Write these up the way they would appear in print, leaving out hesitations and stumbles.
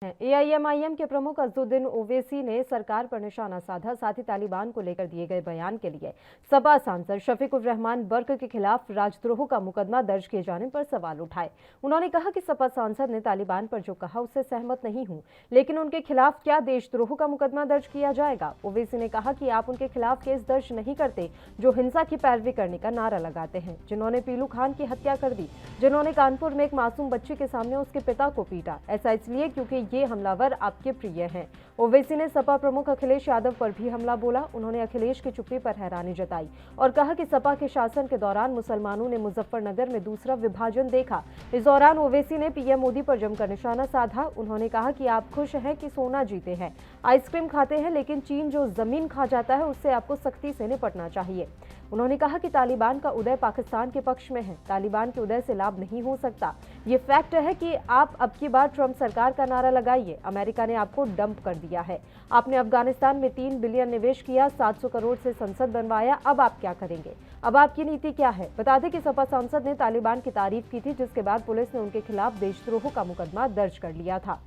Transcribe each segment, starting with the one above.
AIMIM के प्रमुख असदुद्दीन ओवैसी ने सरकार पर निशाना साधा। साथ ही तालिबान को लेकर दिए गए बयान के लिए सपा सांसद शफीकुर रहमान बर्क के खिलाफ राजद्रोह का मुकदमा दर्ज किए जाने पर सवाल उठाए। उन्होंने कहा कि सपा सांसद ने तालिबान पर जो कहा उससे सहमत नहीं हूं, लेकिन उनके खिलाफ क्या देशद्रोह का मुकदमा दर्ज किया जाएगा। ओवैसी ने कहा कि आप उनके खिलाफ केस दर्ज नहीं करते जो हिंसा की पैरवी करने का नारा लगाते हैं, जिन्होंने पीलू खान की हत्या कर दी, जिन्होंने कानपुर में एक मासूम बच्ची के सामने उसके पिता को पीटा। ऐसा इसलिए क्योंकि ये हमलावर आपके प्रिय हैं। ओवैसी ने सपा प्रमुख अखिलेश यादव पर भी हमला बोला। उन्होंने अखिलेश की चुप्पी पर हैरानी जताई और कहा कि सपा के शासन के दौरान मुसलमानों ने मुजफ्फरनगर में दूसरा विभाजन देखा। इस दौरान ओवैसी ने पीएम मोदी पर जमकर निशाना साधा। उन्होंने कहा कि आप खुश हैं कि सोना जीते हैं, आइसक्रीम खाते हैं, लेकिन चीन जो जमीन खा जाता है उससे आपको सख्ती से निपटना चाहिए। उन्होंने कहा कि तालिबान का उदय पाकिस्तान के पक्ष में है, तालिबान के उदय से लाभ नहीं हो सकता। ये फैक्ट है कि आप अब की बार ट्रंप सरकार का नारा लगाइए। अमेरिका ने आपको डंप कर दिया है। आपने अफगानिस्तान में 3 बिलियन निवेश किया, 700 करोड़ से संसद बनवाया। अब आप क्या करेंगे? अब आपकी नीति क्या है? बता दें कि सपा सांसद ने तालिबान की तारीफ की थी, जिसके बाद पुलिस ने उनके खिलाफ देशद्रोह का मुकदमा दर्ज कर लिया था।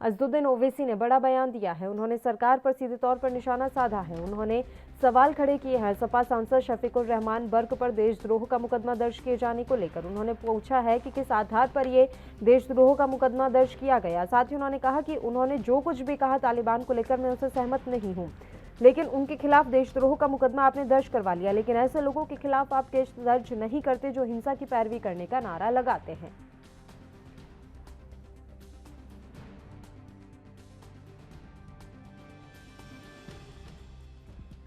असदुद्दीन ओवैसी ने बड़ा बयान दिया है। उन्होंने सरकार पर सीधे तौर पर निशाना साधा है। उन्होंने सवाल खड़े किए हैं सपा सांसद शफीकुर रहमान बर्क पर देशद्रोह का मुकदमा दर्ज किए जाने को लेकर। उन्होंने पूछा है कि किस आधार पर ये देशद्रोह का मुकदमा दर्ज किया गया। साथ ही उन्होंने कहा कि उन्होंने जो कुछ भी कहा तालिबान को लेकर मैं उससे सहमत नहीं हूँ, लेकिन उनके खिलाफ देशद्रोह का मुकदमा आपने दर्ज करवा लिया, लेकिन ऐसे लोगों के खिलाफ आप केस दर्ज नहीं करते जो हिंसा की पैरवी करने का नारा लगाते हैं।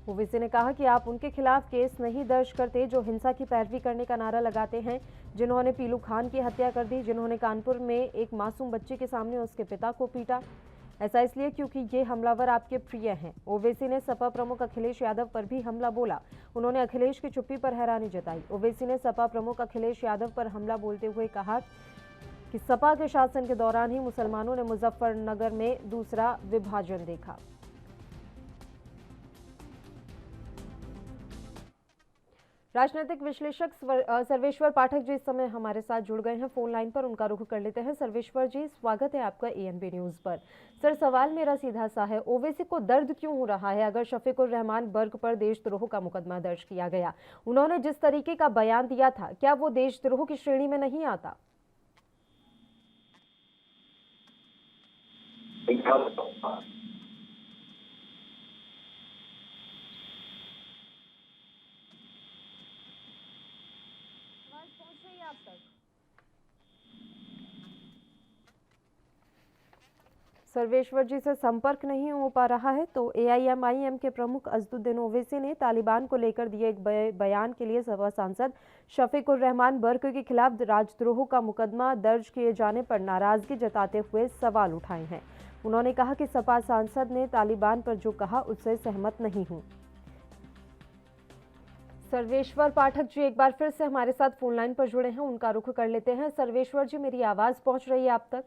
ओवैसी ने कहा कि आप उनके खिलाफ केस नहीं दर्ज करते जो हिंसा की पैरवी करने का नारा लगाते हैं, जिन्होंने पीलू खान की हत्या कर दी, जिन्होंने कानपुर में एक मासूम बच्ची के सामने उसके पिता को पीटा। ऐसा इसलिए क्योंकि ये हमलावर आपके प्रिय हैं। ओवैसी ने सपा प्रमुख अखिलेश यादव पर भी हमला बोला। उन्होंने अखिलेश की चुप्पी पर हैरानी जताई। ओवैसी ने सपा प्रमुख अखिलेश यादव पर हमला बोलते हुए कहा कि सपा के शासन के दौरान ही मुसलमानों ने मुजफ्फरनगर में दूसरा विभाजन देखा। राजनीतिक विश्लेषक सर्वेश्वर पाठक जी इस समय हमारे साथ जुड़ गए हैं फोन लाइन पर। उनका रुख कर लेते हैं। सर्वेश्वर जी, स्वागत है आपका एएनबी न्यूज पर। सर, सवाल मेरा सीधा सा है, ओवैसी को दर्द क्यों हो रहा है अगर शफीकुर रहमान बर्क पर देशद्रोह का मुकदमा दर्ज किया गया? उन्होंने जिस तरीके का बयान दिया था, क्या वो देशद्रोह की श्रेणी में नहीं आता? सर्वेश्वर जी से संपर्क नहीं हो पा रहा है, तो एआईएमआईएम के प्रमुख असदुद्दीन ओवैसी ने तालिबान को लेकर दिए एक बयान के लिए सपा सांसद शफीकुर रहमान बर्क के खिलाफ राजद्रोह का मुकदमा दर्ज किए जाने पर नाराजगी जताते हुए सवाल उठाए हैं। उन्होंने कहा कि सपा सांसद ने तालिबान पर जो कहा उससे सहमत नहीं हूं। सर्वेश्वर पाठक जी एक बार फिर से हमारे साथ फोन लाइन पर जुड़े हैं, उनका रुख कर लेते हैं। सर्वेश्वर जी, मेरी आवाज पहुंच रही है आप तक?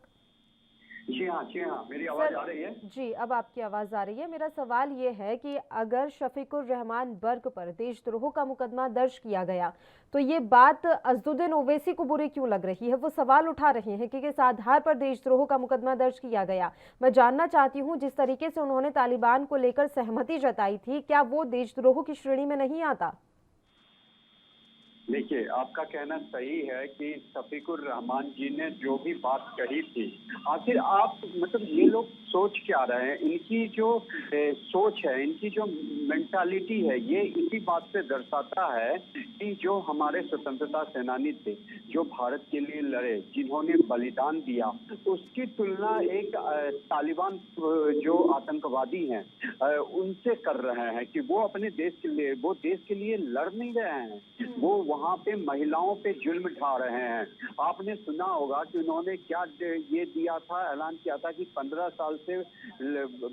जी हाँ, मेरी आवाज आ रही है? जी, अब आपकी आवाज आ रही है। मेरा सवाल ये है कि अगर शफीकुर रहमान बर्क पर देशद्रोह का मुकदमा दर्ज किया गया, तो ये बात असदुद्दीन ओवैसी को बुरी क्यों लग रही है? वो सवाल उठा रहे हैं कि किस आधार पर देशद्रोह का मुकदमा दर्ज किया गया। मैं जानना चाहती हूँ, जिस तरीके से उन्होंने तालिबान को लेकर सहमति जताई थी, क्या वो देशद्रोह की श्रेणी में नहीं आता? देखिए, आपका कहना सही है कि शफीकुर रहमान जी ने जो भी बात कही थी, आखिर आप मतलब ये लोग सोच क्या रहे हैं? इनकी जो सोच है, इनकी जो मेंटालिटी है, ये इसी बात से दर्शाता है कि जो हमारे स्वतंत्रता सेनानी थे, जो भारत के लिए लड़े, जिन्होंने बलिदान दिया, उसकी तुलना एक तालिबान जो आतंकवादी हैं उनसे कर रहे हैं कि वो अपने देश के लिए, वो देश के लिए लड़ नहीं रहे हैं। वो वहां पे महिलाओं पे जुल्म ढा रहे हैं। आपने सुना होगा कि उन्होंने क्या ये दिया था, ऐलान किया था कि 15 साल से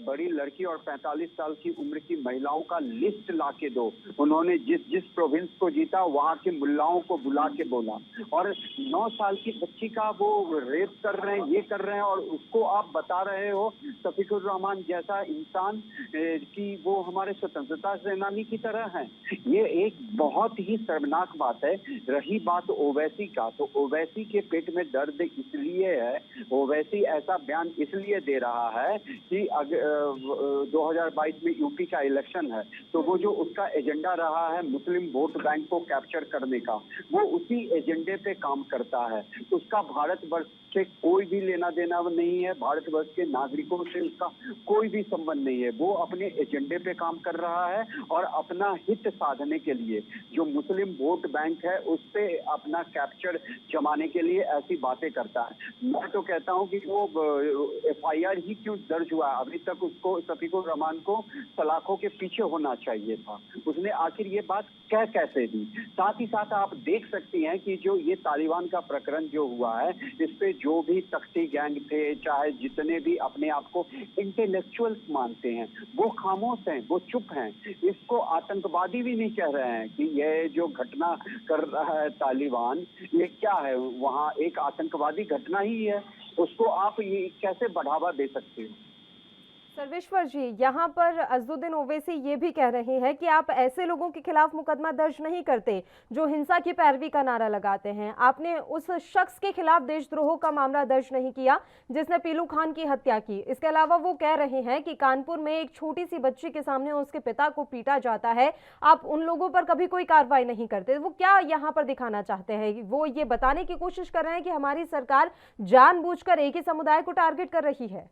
बड़ी लड़की और 45 साल की उम्र की महिलाओं का लिस्ट ला के दो। उन्होंने जिस जिस प्रोविंस को जीता वहां के मुल्लाओं को बुला के बोला, और 9 साल की बच्ची का वो रेप कर रहे हैं, ये कर रहे हैं, और उसको आप बता रहे हो शफीकुर रहमान जैसा इंसान कि वो हमारे स्वतंत्रता सेनानी की तरह है। ये एक बहुत ही शर्मनाक बात है। रही बात ओवैसी का, तो ओवैसी के पेट में दर्द इसलिए है, ओवैसी ऐसा बयान इसलिए दे रहा है कि 2022 में यूपी का इलेक्शन है, तो वो जो उसका एजेंडा रहा है मुस्लिम वोट बैंक को कैप्चर करने का, वो उसी एजेंडे पे काम करता है। उसका भारतवर्ष से कोई भी लेना देना नहीं है, भारतवर्ष के नागरिकों से उसका कोई भी संबंध नहीं है। वो अपने एजेंडे पे काम कर रहा है और अपना हित साधने के लिए, जो मुस्लिम वोट बैंक है उस पे अपना कैप्चर जमाने के लिए ऐसी बातें करता है। मैं तो कहता हूं कि वो FIR ही क्यों दर्ज हुआ, अभी तक उसको शफीकुर रहमान को सलाखों के पीछे होना चाहिए था। उसने आखिर ये बात कह कैसे दी। साथ ही साथ आप देख सकती हैं कि जो ये तालिबान का प्रकरण जो हुआ है, इस पे जो भी तख्ती गैंग थे, चाहे जितने भी अपने आप को इंटेलेक्चुअल्स मानते हैं, वो खामोश हैं, वो चुप हैं। इसको आतंकवादी भी नहीं कह रहे हैं कि ये जो घटना कर रहा है तालिबान, ये क्या है, वहाँ एक आतंकवादी घटना ही है, उसको आप ये कैसे बढ़ावा दे सकते हो। सर्वेश्वर जी, यहाँ पर अज़दुद्दीन ओवैसी ये भी कह रहे हैं कि आप ऐसे लोगों के खिलाफ मुकदमा दर्ज नहीं करते जो हिंसा की पैरवी का नारा लगाते हैं। आपने उस शख्स के खिलाफ देशद्रोह का मामला दर्ज नहीं किया जिसने पीलू खान की हत्या की। इसके अलावा वो कह रहे हैं कि कानपुर में एक छोटी सी बच्ची के सामने उसके पिता को पीटा जाता है, आप उन लोगों पर कभी कोई कार्रवाई नहीं करते। वो क्या यहाँ पर दिखाना चाहते हैं? वो ये बताने की कोशिश कर रहे हैं कि हमारी सरकार जानबूझकर एक ही समुदाय को टारगेट कर रही है।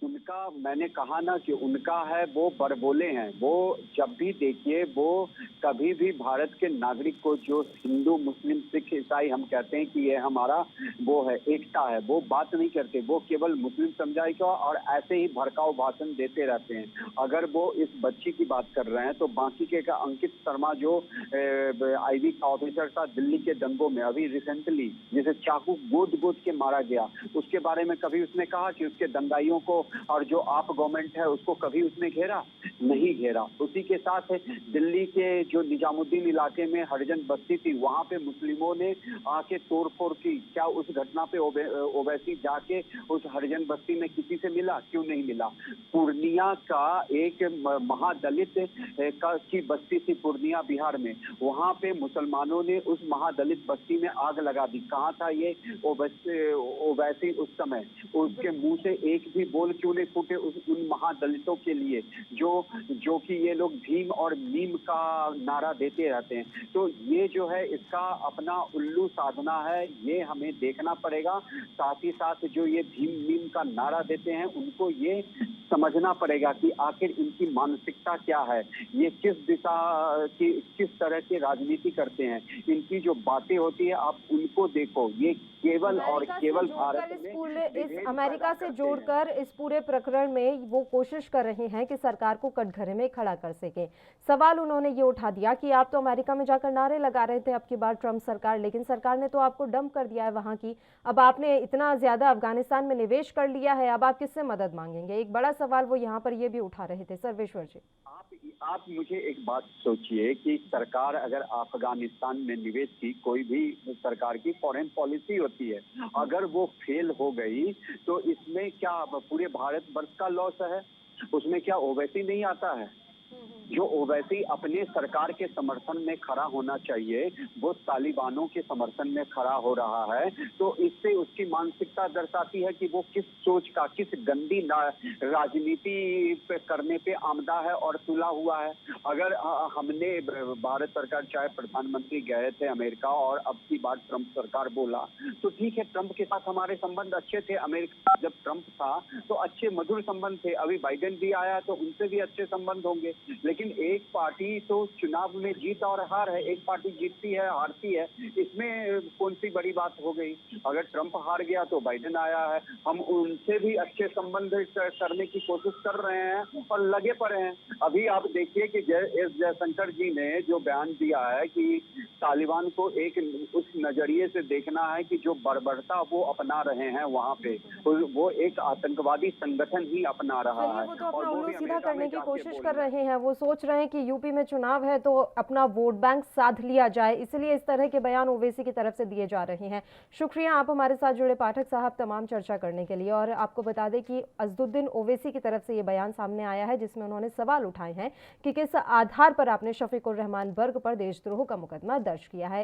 उनका, मैंने कहा ना कि उनका है, वो बड़बोले हैं। वो जब भी देखिए, वो कभी भी भारत के नागरिक को, जो हिंदू मुस्लिम सिख ईसाई हम कहते हैं कि ये हमारा वो है, एकता है, वो बात नहीं करते। वो केवल मुस्लिम समुदाय का और ऐसे ही भड़काऊ भाषण देते रहते हैं। अगर वो इस बच्ची की बात कर रहे हैं तो बाकी के का अंकित शर्मा जो IB का ऑफिसर था दिल्ली के दंगों में, अभी रिसेंटली जिसे चाकू गोद गोद के मारा गया, उसके बारे में कभी उसने कहा कि उसके दंगाइयों को और जो आप गवर्नमेंट है उसको कभी उसने घेरा? नहीं घेरा। उसी के साथ दिल्ली के जो निजामुद्दीन इलाके में हरिजन बस्ती थी, वहां पे मुस्लिमों ने आके तोड़फोड़ की। क्या उस घटना पे ओवैसी जाके उस हरिजन बस्ती में किसी से मिला? क्यों नहीं मिला? पूर्णिया का एक महादलित की बस्ती थी पूर्णिया बिहार में, वहां पे मुसलमानों ने उस महादलित बस्ती में आग लगा दी। कहाँ था ये ओवैसी उस समय? उसके मुंह से एक भी बोल क्यों नहीं फूटे उन महादलितों के लिए जो कि ये लोग भीम और मीम का नारा देते रहते हैं। तो ये जो है इसका अपना उल्लू साधना है, ये हमें देखना पड़ेगा। साथ ही साथ जो ये भीम मीम का नारा देते हैं उनको ये समझना पड़ेगा कि आखिर इनकी मानसिकता क्या है, ये किस दिशा की, किस तरह की राजनीति करते हैं। इनकी जो बातें होती है आप उनको देखो, ये केवल और केवल भारत में इस अमेरिका से जोड़कर इस पूरे प्रकरण में वो कोशिश कर रहे हैं कि सरकार को कटघरे में खड़ा कर सके। सवाल उन्होंने ये उठा दिया कि आप तो अमेरिका में जाकर नारे लगा रहे थे अब की बार ट्रंप सरकार, लेकिन सरकार ने तो आपको डंप कर दिया है वहां की। अब आपने इतना ज्यादा अफगानिस्तान में निवेश कर लिया है, अब आप किससे मदद मांगेंगे? एक बड़ा सवाल वो यहाँ पर ये भी उठा रहे थे। सर्वेश्वर जी, आप मुझे एक बात सोचिए कि सरकार अगर अफगानिस्तान में निवेश की, कोई भी सरकार की फॉरेन पॉलिसी होती है, अगर वो फेल हो गई तो इसमें क्या पूरे भारतवर्ष का लॉस है? उसमें क्या ओवैसी नहीं आता है? जो ओवैसी अपने सरकार के समर्थन में खड़ा होना चाहिए, वो तालिबानों के समर्थन में खड़ा हो रहा है, तो इससे उसकी मानसिकता दर्शाती है कि वो किस सोच का, किस गंदी राजनीति पे करने पे आमदा है और तुला हुआ है। अगर हमने भारत सरकार, चाहे प्रधानमंत्री गए थे अमेरिका और अब की बात ट्रंप सरकार बोला, तो ठीक है, ट्रंप के साथ हमारे संबंध अच्छे थे। अमेरिका जब ट्रंप था तो अच्छे मधुर संबंध थे। अभी बाइडेन भी आया तो उनसे भी अच्छे संबंध होंगे। लेकिन एक पार्टी तो चुनाव में जीत और हार है, एक पार्टी जीतती है हारती है, इसमें कौन सी बड़ी बात हो गई। अगर ट्रंप हार गया तो बाइडेन आया है, हम उनसे भी अच्छे संबंध करने की कोशिश कर रहे हैं और लगे पड़े हैं। अभी आप देखिए कि एस जयशंकर जी ने जो बयान दिया है कि तालिबान को एक उस नजरिए से देखना है कि जो बर्बरता वो अपना रहे हैं वहां पे, वो एक आतंकवादी संगठन ही अपना रहा चलिए, है। वो तो और अपना वो उल्लू भी सीधा अमेरिका में करने की जाके कोशिश बोल कर रहे हैं। रहे हैं। वो सोच रहे हैं कि यूपी में चुनाव है तो अपना वोट बैंक साध लिया जाए, इसलिए इस तरह के बयान ओवैसी की तरफ से दिए जा रहे हैं। शुक्रिया आप हमारे साथ जुड़े पाठक साहब तमाम चर्चा करने के लिए। और आपको बता दें कि असदुद्दीन ओवैसी की तरफ से ये बयान सामने आया है, जिसमें उन्होंने सवाल उठाए हैं कि किस आधार पर आपने शफीकुर रहमान बर्क पर देशद्रोह का मुकदमा दर्ज किया है।